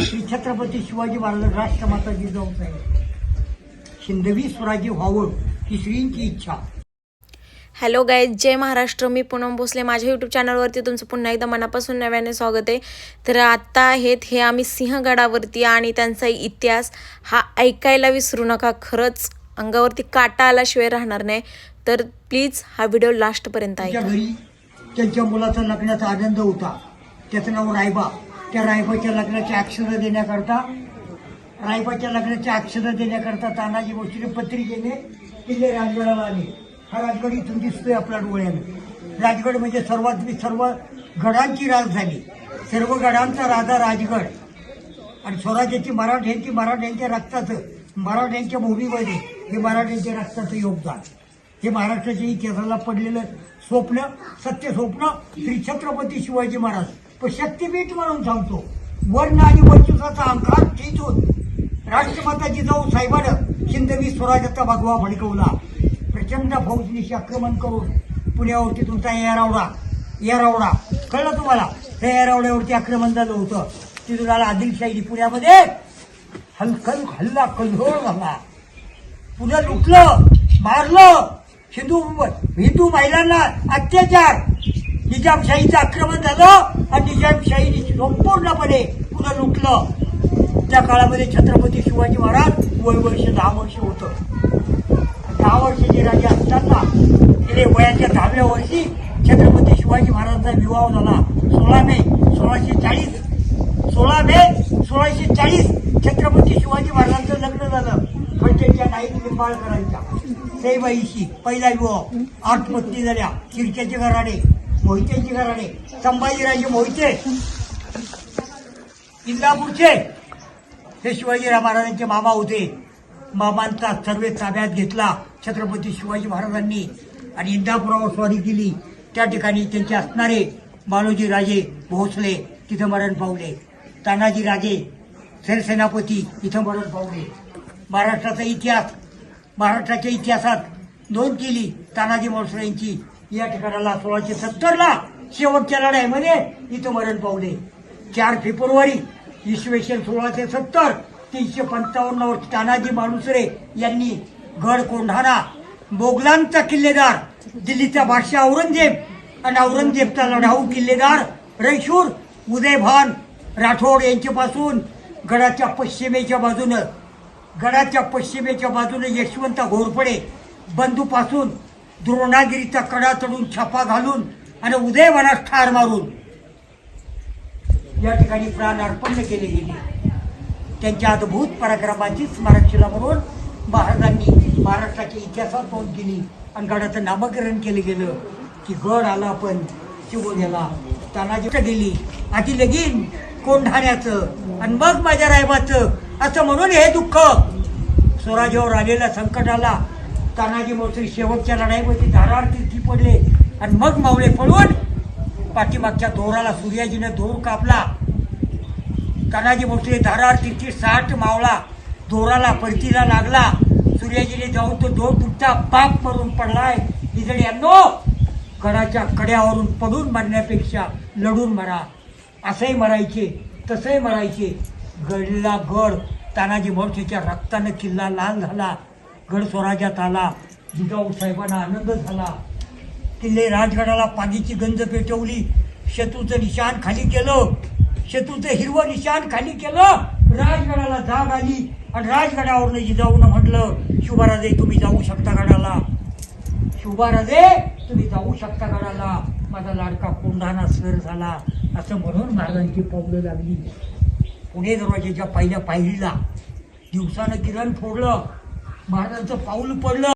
श्री छत्रपती शिवाजी महाराज राष्ट्रमाता जिजाऊ हिंदवी स्वराज्य व्हावं ही श्रींची इच्छा। Hello guys, जय महाराष्ट्र। मी पूनम भोसले, माझ्या यूट्यूब चॅनलवरती तुमचं पुन्हा एकदा मनापासून नव्याने स्वागत आहे। तर आत्ता आहेत हे आम्ही सिंहगडावरती आणि त्यांचा इतिहास हा ऐकायला विसरू नका। खरंच अंगावरती काटा आल्याशिवाय राहणार नाही। तर प्लीज हा व्हिडिओ लास्टपर्यंत ऐका। घरी त्यांच्या मुलाचा लग्नाचा आनंद होता, त्याचं नाव रायबा। त्या रायबाच्या लग्नाची अक्षरं देण्याकरता तानाजी भोसले पत्रिकेने किल्ले राजगडाला आले। हा राजगड इथून दिसतोय आपल्या डोळ्याने। राजगड म्हणजे सर्व गडांची राजधानी, सर्व गडांचा राजा राजगड। आणि स्वराज्याची मराठ्यांच्या रक्ताचं, मराठ्यांच्या भूमीमध्ये हे मराठ्यांच्या रक्ताचं योगदान, हे महाराष्ट्राच्या इतिहासाला पडलेलं स्वप्न, सत्य स्वप्न श्री छत्रपती शिवाजी महाराज पण शक्तीपीठ म्हणून सांगतो। वर्ण आणि वर्चस्वाचा अंकार ठेचून राष्ट्रमाता जिजाऊ साहेबानं हिंदवी स्वराज्याचा भगवा फडकवला। प्रचंड फौजनीशी आक्रमण करून पुण्यावरती तुमचा एरावडा कळलं तुम्हाला? त्या एरावड्यावरती आक्रमण झालं होतं। तिथून आला आदिलशाही, पुण्यामध्ये हल्ला कल्लोळ झाला। पुन्हा लुटलं, मारलं, हिंदू महिलांना अत्याचार, निजामशाहीचं आक्रमण झालं आणि निजामशाहीने संपूर्णपणे पुन्हा लुटलं। त्या काळामध्ये छत्रपती शिवाजी महाराज वय 10 वर्ष होतं। 10 वर्षाचे राजे असताना गेले वयाच्या 10व्या वर्षी छत्रपती शिवाजी महाराजांचा विवाह झाला। 16 मे 1640 छत्रपती शिवाजी महाराजांचं लग्न झालं। पण त्यांच्या नाईक निंबाळकरांच्या सईबाईशी पहिला विवाह। 8 पत्नी झाल्या। शिर्क्याचे घराणे, मोहित्यांचे घराणे, संभाजीराजे मोहिते इंदापूरचे हे शिवाजी महाराजांचे मामा होते। मामांचा सर्वे ताब्यात घेतला छत्रपती शिवाजी महाराजांनी आणि इंदापुरावर स्वारी केली। त्या ठिकाणी त्यांचे असणारे मालोजी राजे भोसले तिथं मरण पावले। तानाजी राजे सरसेनापती इथं मरण पावले। महाराष्ट्राच्या इतिहासात नोंद केली तानाजी भोसले यांची। या ठिकाणाला 1670 शेवटच्या लढाईमध्ये इथं मरण पावले। 4 फेब्रुवारी इसवीसन 1670 355 वर्ष तानाजी मालुसरे यांनी गड कोंढाणा, मोगलांचा किल्लेदार, दिल्लीचा बादशाह औरंगजेब आणि औरंगजेबचा लढाऊ किल्लेदार रयशूर उदयभान राठोड यांच्यापासून गडाच्या पश्चिमेच्या बाजूनं यशवंत घोरपडे बंधूपासून द्रोणागिरीचा कडा चढून छापा घालून आणि उदयभानास ठार मारून या ठिकाणी प्राण अर्पण केले गेले। त्यांच्या अद्भुत पराक्रमाची स्मारकशिला म्हणून महाराजांनी महाराष्ट्राच्या इतिहासात नोंद केली आणि गडाचं नामकरण केलं गेलं की गड आला पण शिव गेला। तानाजी गेली आधी लगीन कोंढाण्याचं आणि मग माझ्या रायबाचं, असं म्हणून हे दुःख स्वराज्यावर आलेल्या संकटाला तानाजी भोसले शेवटच्या लढाईमध्ये धारार तीर्थी पडले आणि मग मावळे पळून पाठीमागच्या दोराला सूर्याजीने दोर कापला। तानाजी भोसले धारार तीर्थी 60 मावळा दोराला परतीला लागला। सूर्याजीने जाऊन तो दोर तुटता पाप मरून पडलाय। इकडे यांनो गडाच्या कड्यावरून पडून मरण्यापेक्षा लढून मरा, असंही मरायचे तसंही मरायचे। गडला गड तानाजी भोसलेच्या रक्ताने किल्ला लाल झाला। गड स्वराज्यात आला। जिजाऊ साहेबांना आनंद झाला। किल्ले राजगडाला पाण्याची गंज पेटवली। शत्रूचं निशाण खाली केलं, शत्रूचं हिरवं निशाण खाली केलं। राजगडाला जाग आली आणि राजगडावरनं जिजाऊनं म्हटलं, शिवराजे तुम्ही जाऊ शकता गडाला, शिवराजे तुम्ही जाऊ शकता गडाला। माझा लाडका कोंढाणा सर झाला असं म्हणून महाराजांची पावलं लागली। पुणे दरवाजेच्या पहिल्या पायरीला दिवसानं किरण फोडलं, महाराजांचं पाऊल पडलं।